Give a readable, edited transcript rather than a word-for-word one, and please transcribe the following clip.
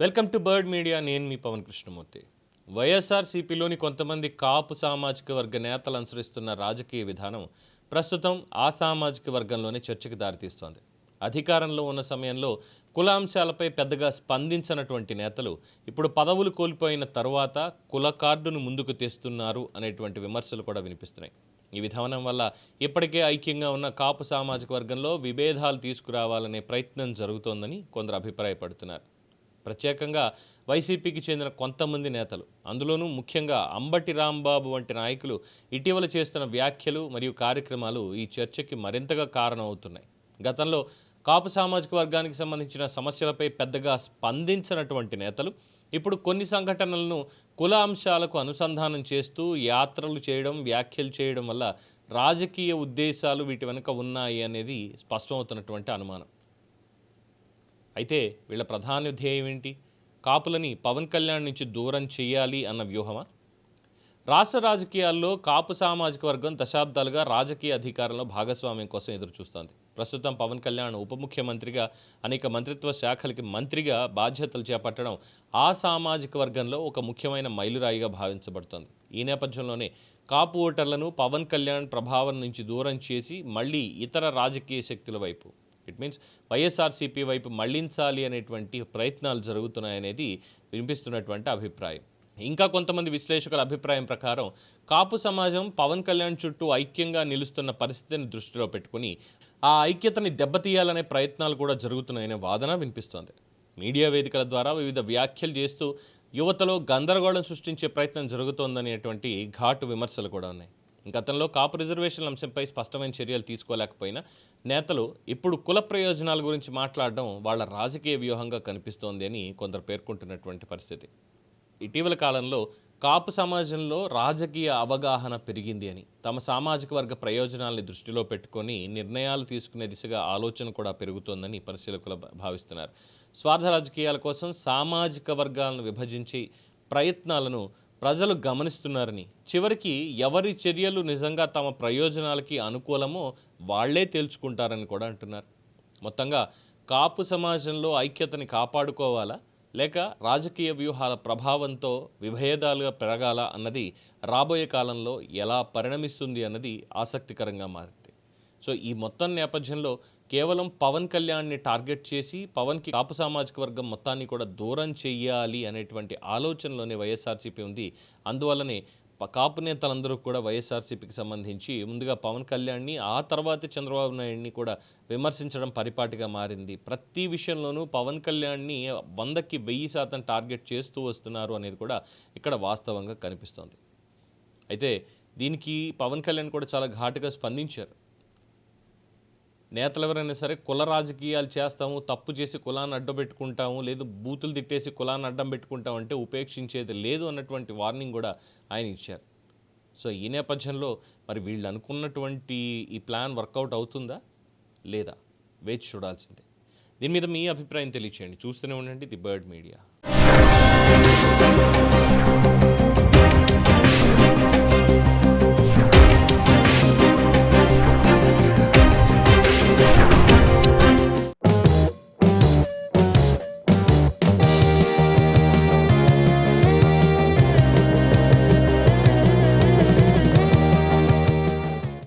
Welcome to bird media. నేను మీ పవన్ కృష్ణమూర్తి. వైఎస్ఆర్సీపీలోని కొంతమంది కాపు సామాజిక వర్గ నేతలు అనుసరిస్తున్న రాజకీయ విధానం ప్రస్తుతం ఆ సామాజిక వర్గంలోనే చర్చకు దారితీస్తోంది. అధికారంలో ఉన్న సమయంలో కులాంశాలపై పెద్దగా స్పందించినటువంటి నేతలు ఇప్పుడు పదవులు కోల్పోయిన తరువాత కుల కార్డును ముందుకు తెస్తున్నారు అనేటువంటి విమర్శలు కూడా వినిపిస్తున్నాయి. ఈ విధానం వల్ల ఇప్పటికే ఐక్యంగా ఉన్న కాపు సామాజిక వర్గంలో విభేదాలు తీసుకురావాలనే ప్రయత్నం జరుగుతోందని కొందరు అభిప్రాయపడుతున్నారు. ప్రత్యేకంగా వైసీపీకి చెందిన కొంతమంది నేతలు, అందులోనూ ముఖ్యంగా అంబటి రాంబాబు వంటి నాయకులు ఇటీవల చేస్తున్న వ్యాఖ్యలు మరియు కార్యక్రమాలు ఈ చర్చకి మరింతగా కారణమవుతున్నాయి. గతంలో కాపు సామాజిక వర్గానికి సంబంధించిన సమస్యలపై పెద్దగా స్పందించినటువంటి నేతలు ఇప్పుడు కొన్ని సంఘటనలను కుల అంశాలకు అనుసంధానం చేస్తూ యాత్రలు చేయడం, వ్యాఖ్యలు చేయడం వల్ల రాజకీయ ఉద్దేశాలు వీటి వెనుక ఉన్నాయి అనేది స్పష్టమవుతున్నటువంటి అనుమానం. అయితే వీళ్ళ ప్రధాన ధ్యేయం ఏంటి? కాపులని పవన్ కళ్యాణ్ నుంచి దూరం చేయాలి అన్న వ్యూహమా? రాష్ట్ర రాజకీయాల్లో కాపు సామాజిక వర్గం దశాబ్దాలుగా రాజకీయ అధికారంలో భాగస్వామ్యం కోసం ఎదురుచూస్తోంది. ప్రస్తుతం పవన్ కళ్యాణ్ ఉప ముఖ్యమంత్రిగా, అనేక మంత్రిత్వ శాఖలకి మంత్రిగా బాధ్యతలు చేపట్టడం ఆ సామాజిక వర్గంలో ఒక ముఖ్యమైన మైలురాయిగా భావించబడుతోంది. ఈ నేపథ్యంలోనే కాపు ఓటర్లను పవన్ కళ్యాణ్ ప్రభావం నుంచి దూరం చేసి మళ్ళీ ఇతర రాజకీయ శక్తుల వైపు, ఇట్ మీన్స్ వైఎస్ఆర్సీపీ వైపు మళ్లించాలి అనేటువంటి ప్రయత్నాలు జరుగుతున్నాయనేది వినిపిస్తున్నటువంటి అభిప్రాయం. ఇంకా కొంతమంది విశ్లేషకుల అభిప్రాయం ప్రకారం కాపు సమాజం పవన్ కళ్యాణ్ చుట్టూ ఐక్యంగా నిలుస్తున్న పరిస్థితిని దృష్టిలో పెట్టుకుని ఆ ఐక్యతని దెబ్బతీయాలనే ప్రయత్నాలు కూడా జరుగుతున్నాయనే వాదన వినిపిస్తోంది. మీడియా వేదికల ద్వారా వివిధ వ్యాఖ్యలు చేస్తూ యువతలో గందరగోళం సృష్టించే ప్రయత్నం జరుగుతోందనేటువంటి ఘాటు విమర్శలు కూడా ఉన్నాయి. గతంలో కాపు రిజర్వేషన్ల అంశంపై స్పష్టమైన చర్యలు తీసుకోలేకపోయినా నేతలు ఇప్పుడు కుల ప్రయోజనాల గురించి మాట్లాడడం వాళ్ళ రాజకీయ వ్యూహంగా కనిపిస్తోంది అని కొందరు పేర్కొంటున్నటువంటి పరిస్థితి. ఇటీవల కాలంలో కాపు సమాజంలో రాజకీయ అవగాహన పెరిగింది అని, తమ సామాజిక వర్గ ప్రయోజనాల్ని దృష్టిలో పెట్టుకొని నిర్ణయాలు తీసుకునే దిశగా ఆలోచన కూడా పెరుగుతోందని పరిశీలకులు భావిస్తున్నారు. స్వార్థ రాజకీయాల కోసం సామాజిక వర్గాలను విభజించి ప్రయత్నాలను ప్రజలు గమనిస్తున్నారని, చివరికి ఎవరి చర్యలు నిజంగా తమ ప్రయోజనాలకి అనుకూలమో వాళ్లే తేల్చుకుంటారని కూడా అంటున్నారు. మొత్తంగా కాపు సమాజంలో ఐక్యతని కాపాడుకోవాలా, లేక రాజకీయ వ్యూహాల ప్రభావంతో విభేదాలుగా పెరగాల అన్నది రాబోయే కాలంలో ఎలా పరిణమిస్తుంది అన్నది ఆసక్తికరంగా మారింది. సో ఈ మొత్తం నేపథ్యంలో కేవలం పవన్ కళ్యాణ్ని టార్గెట్ చేసి పవన్కి కాపు సామాజిక వర్గం మొత్తాన్ని కూడా దూరం చెయ్యాలి అనేటువంటి ఆలోచనలోనే వైఎస్ఆర్సీపీ ఉంది. అందువల్లనే కాపు నేతలందరూ కూడా వైఎస్ఆర్సీపీకి సంబంధించి ముందుగా పవన్ కళ్యాణ్ని, ఆ తర్వాత చంద్రబాబు నాయుడిని కూడా విమర్శించడం పరిపాటిగా మారింది. ప్రతి విషయంలోనూ పవన్ కళ్యాణ్ని 100కి 1000% టార్గెట్ చేస్తూ వస్తున్నారు అనేది కూడా ఇక్కడ వాస్తవంగా కనిపిస్తోంది. అయితే దీనికి పవన్ కళ్యాణ్ కూడా చాలా ఘాటుగా స్పందించారు. నేతలు ఎవరైనా సరే కుల రాజకీయాలు చేస్తాము, తప్పు చేసి కులాన్ని అడ్డం పెట్టుకుంటాము, లేదు బూతులు తిట్టేసి కులాన్ని అడ్డం పెట్టుకుంటాము అంటే ఉపేక్షించేది లేదు అన్నటువంటి వార్నింగ్ కూడా ఆయన ఇచ్చారు. సో ఈ నేపథ్యంలో మరి వీళ్ళు అనుకున్నటువంటి ఈ ప్లాన్ వర్కౌట్ అవుతుందా లేదా వేచి చూడాల్సిందే. దీని మీద మీ అభిప్రాయం తెలియచేయండి. చూస్తూనే ఉండండి ది బర్డ్ మీడియా.